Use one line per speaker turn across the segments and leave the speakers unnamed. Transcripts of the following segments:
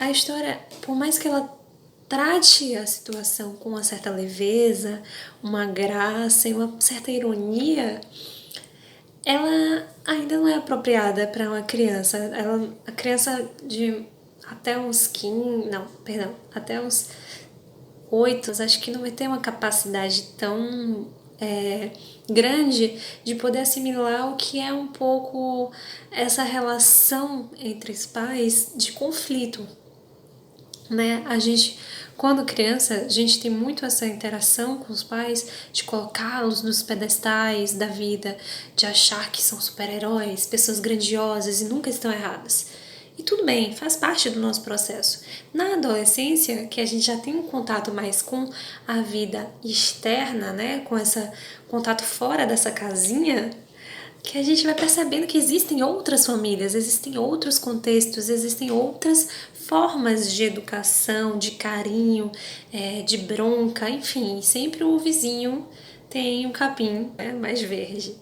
a história, por mais que ela trate a situação com uma certa leveza, uma graça e uma certa ironia, ela ainda não é apropriada para uma criança. A criança de até uns 15, não, perdão, até uns 8, acho que não vai ter uma capacidade tão grande de poder assimilar o que é um pouco essa relação entre os pais de conflito, né? A gente, quando criança, a gente tem muito essa interação com os pais de colocá-los nos pedestais da vida, de achar que são super-heróis, pessoas grandiosas e nunca estão erradas. E tudo bem, faz parte do nosso processo. Na adolescência, que a gente já tem um contato mais com a vida externa, né, com esse contato fora dessa casinha, que a gente vai percebendo que existem outras famílias, existem outros contextos, existem outras formas de educação, de carinho, de bronca, enfim, sempre o vizinho tem um capim, né, mais verde.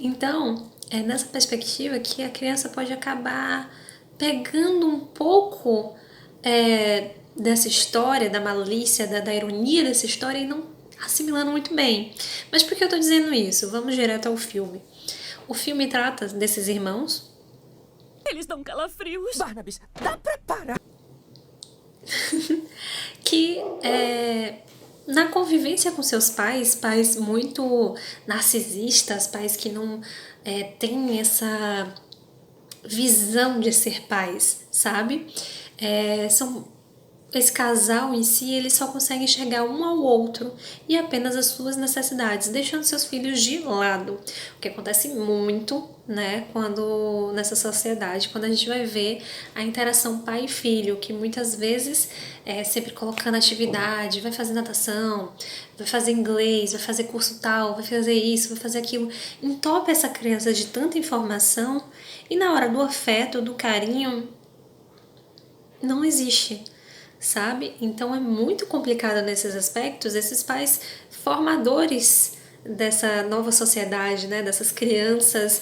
Então, é nessa perspectiva que a criança pode acabar pegando um pouco dessa história, da malícia, da ironia dessa história e não assimilando muito bem. Mas por que eu tô dizendo isso? Vamos direto ao filme. O filme trata desses irmãos.
Eles dão calafrios. Barnabas, dá pra parar?
Que na convivência com seus pais muito narcisistas, pais que não têm essa visão de ser pais, sabe? Esse casal em si, ele só consegue enxergar um ao outro e apenas as suas necessidades, deixando seus filhos de lado. O que acontece muito, né, nessa sociedade, quando a gente vai ver a interação pai e filho, que muitas vezes sempre colocando atividade, vai fazer natação, vai fazer inglês, vai fazer curso tal, vai fazer isso, vai fazer aquilo, entope essa criança de tanta informação e na hora do afeto, do carinho, não existe, sabe? Então é muito complicado nesses aspectos, esses pais formadores dessa nova sociedade, né? Dessas crianças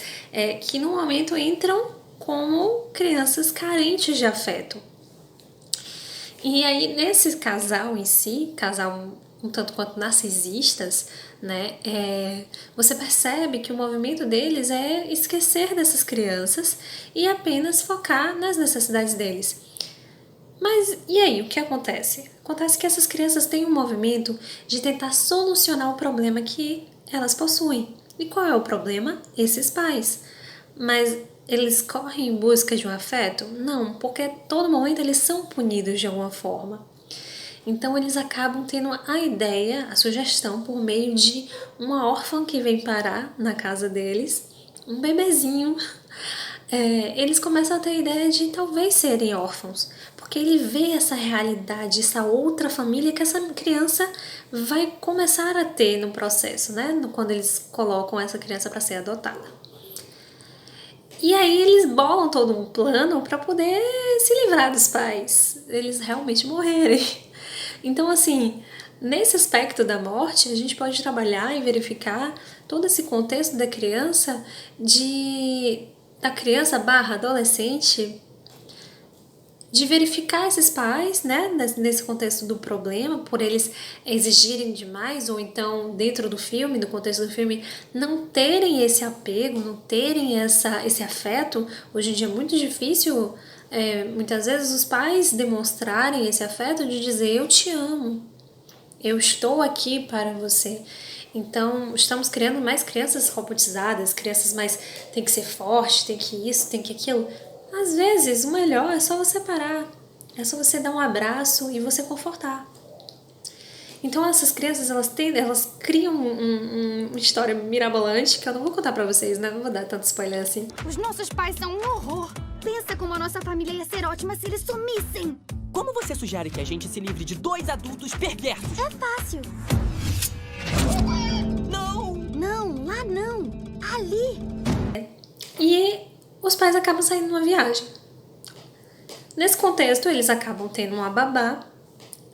que no momento entram como crianças carentes de afeto. E aí nesse casal em si, casal um tanto quanto narcisistas, né? Você percebe que o movimento deles é esquecer dessas crianças e apenas focar nas necessidades deles. Mas e aí, o que acontece? Acontece que essas crianças têm um movimento de tentar solucionar o problema que elas possuem. E qual é o problema? Esses pais. Mas eles correm em busca de um afeto? Não, porque a todo momento eles são punidos de alguma forma. Então eles acabam tendo a ideia, a sugestão, por meio de uma órfã que vem parar na casa deles, um bebezinho. Eles começam a ter a ideia de talvez serem órfãos, porque ele vê essa realidade, essa outra família que essa criança vai começar a ter no processo, né? Quando eles colocam essa criança para ser adotada. E aí eles bolam todo um plano para poder se livrar dos pais, eles realmente morrerem. Então, assim, nesse aspecto da morte, a gente pode trabalhar e verificar todo esse contexto da criança, da criança barra adolescente, de verificar esses pais, né, nesse contexto do problema, por eles exigirem demais, ou então dentro do filme, do contexto do filme, não terem esse apego, não terem esse afeto. Hoje em dia é muito difícil, muitas vezes, os pais demonstrarem esse afeto de dizer eu te amo, eu estou aqui para você. Então, estamos criando mais crianças robotizadas, crianças mais tem que ser forte, tem que isso, tem que aquilo. Às vezes, o melhor é só você parar, é só você dar um abraço e você confortar. Então, essas crianças, elas criam uma história mirabolante que eu não vou contar pra vocês, né? Não vou dar tanto spoiler assim.
Os nossos pais são um horror. Pensa como a nossa família ia ser ótima se eles sumissem.
Como você sugere que a gente se livre de 2 adultos perversos?
É fácil.
Não!
Não, lá não. Ali.
E os pais acabam saindo numa viagem. Nesse contexto, eles acabam tendo uma babá.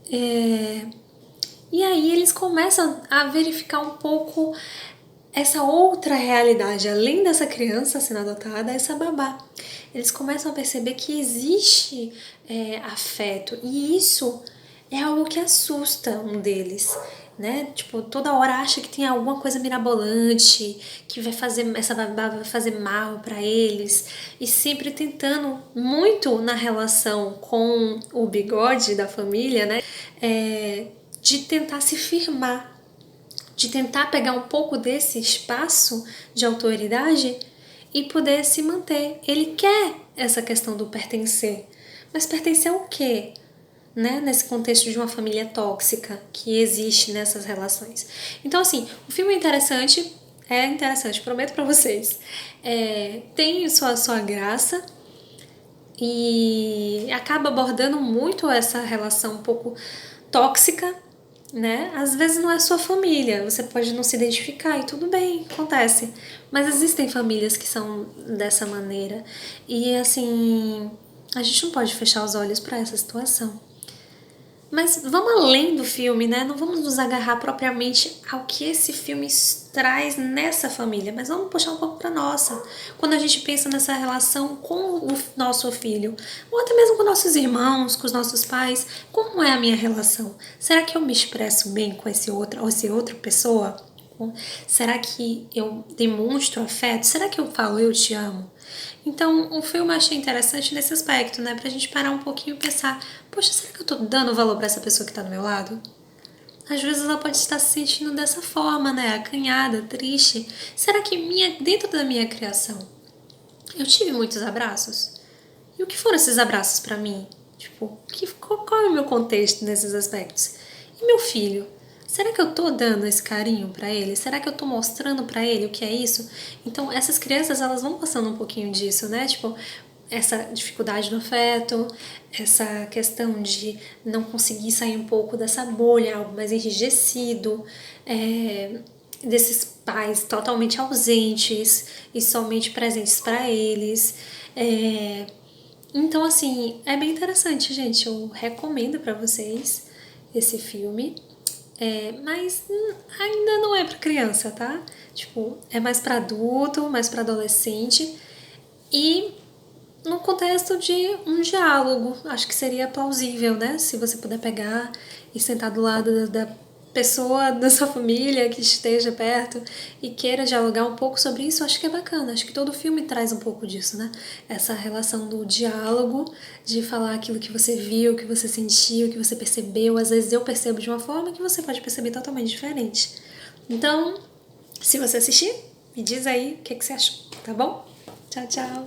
E aí eles começam a verificar um pouco essa outra realidade, além dessa criança sendo adotada, essa babá. Eles começam a perceber que existe afeto, e isso é algo que assusta um deles, né? Tipo, toda hora acha que tem alguma coisa mirabolante, que vai fazer, essa babá vai fazer mal pra eles, e sempre tentando muito na relação com o bigode da família, né? De tentar se firmar, de tentar pegar um pouco desse espaço de autoridade e poder se manter. Ele quer essa questão do pertencer. Mas pertencer ao quê? Né? Nesse contexto de uma família tóxica que existe nessas relações. Então, assim, o filme é interessante, prometo pra vocês. Tem sua graça e acaba abordando muito essa relação um pouco tóxica, né? Às vezes não é sua família, você pode não se identificar e tudo bem, acontece. Mas existem famílias que são dessa maneira e, assim, a gente não pode fechar os olhos para essa situação. Mas vamos além do filme, né? Não vamos nos agarrar propriamente ao que esse filme traz nessa família, mas vamos puxar um pouco para nossa. Quando a gente pensa nessa relação com o nosso filho, ou até mesmo com nossos irmãos, com os nossos pais, como é a minha relação? Será que eu me expresso bem com essa outra pessoa? Será que eu demonstro afeto? Será que eu falo eu te amo? Então, o filme eu achei interessante nesse aspecto, né? Pra gente parar um pouquinho e pensar, poxa, será que eu tô dando valor pra essa pessoa que tá do meu lado? Às vezes ela pode estar se sentindo dessa forma, né? Acanhada, triste. Será que dentro da minha criação eu tive muitos abraços? E o que foram esses abraços pra mim? Tipo, qual é o meu contexto nesses aspectos? E meu filho? Será que eu tô dando esse carinho pra ele? Será que eu tô mostrando pra ele o que é isso? Então, essas crianças, elas vão passando um pouquinho disso, né? Tipo, essa dificuldade no afeto, essa questão de não conseguir sair um pouco dessa bolha, algo mais enrijecido, desses pais totalmente ausentes e somente presentes pra eles. Então, assim, é bem interessante, gente. Eu recomendo pra vocês esse filme. Mas ainda não é pra criança, tá? Tipo, é mais pra adulto, mais pra adolescente. E no contexto de um diálogo, acho que seria plausível, né? Se você puder pegar e sentar do lado da pessoa da sua família que esteja perto e queira dialogar um pouco sobre isso, acho que é bacana. Acho que todo filme traz um pouco disso, né? Essa relação do diálogo, de falar aquilo que você viu, que você sentiu, que você percebeu. Às vezes eu percebo de uma forma que você pode perceber totalmente diferente. Então, se você assistir, me diz aí o que você achou, tá bom? Tchau, tchau!